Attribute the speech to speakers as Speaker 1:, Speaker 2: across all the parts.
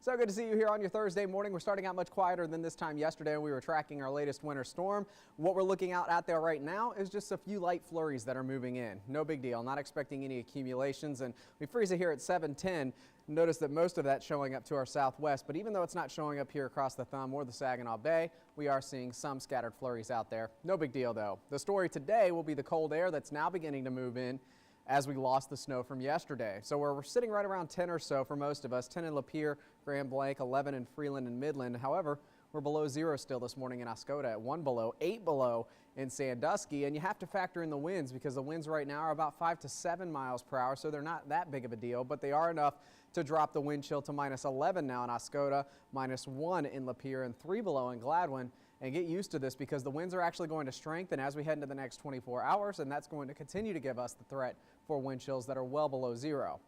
Speaker 1: So good to see you here on your Thursday morning. We're starting out much quieter than this time yesterday when we were tracking our latest winter storm. What we're looking out there right now is just a few light flurries that are moving in. No big deal. Not expecting any accumulations, and we freeze it here at 7:10. Notice that most of that showing up to our southwest, but even though it's not showing up here across the Thumb or the Saginaw Bay, we are seeing some scattered flurries out there. No big deal though. The story today will be the cold air that's now beginning to move in as we lost the snow from yesterday. So we're sitting right around 10 or so for most of us, 10 in Lapeer, Grand Blanc, 11 in Freeland and Midland. However, we're below zero still this morning in Oscoda, at 1 below, 8 below in Sandusky. And you have to factor in the winds because the winds right now are about 5 to 7 miles per hour. So they're not that big of a deal, but they are enough to drop the wind chill to minus 11 now in Oscoda, minus 1 in Lapeer, and 3 below in Gladwin. And get used to this because the winds are actually going to strengthen as we head into the next 24 hours, and that's going to continue to give us the threat for wind chills that are well below zero.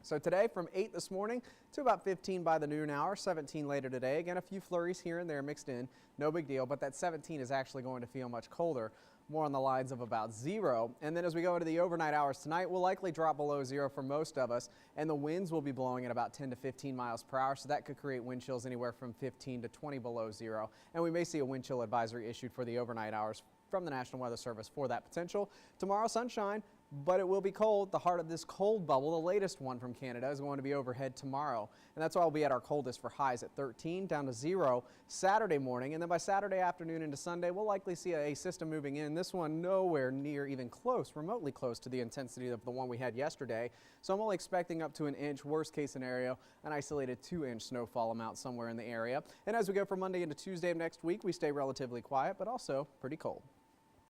Speaker 1: So today from 8 this morning to about 15 by the noon hour, 17 later today. Again, a few flurries here and there mixed in, no big deal, but that 17 is actually going to feel much colder, more on the lines of about zero. And then as we go into the overnight hours tonight, we'll likely drop below zero for most of us, and the winds will be blowing at about 10 to 15 miles per hour, so that could create wind chills anywhere from 15 to 20 below zero. And we may see a wind chill advisory issued for the overnight hours from the National Weather Service for that potential. Tomorrow, sunshine, but it will be cold. The heart of this cold bubble, the latest one from Canada, is going to be overhead tomorrow. And that's why we'll be at our coldest for highs at 13 down to 0 Saturday morning. And then by Saturday afternoon into Sunday, we'll likely see a system moving in. This one nowhere near even close, remotely close to the intensity of the one we had yesterday. So I'm only expecting up to an inch, worst case scenario, an isolated 2-inch snowfall amount somewhere in the area. And as we go from Monday into Tuesday of next week, we stay relatively quiet, but also pretty cold.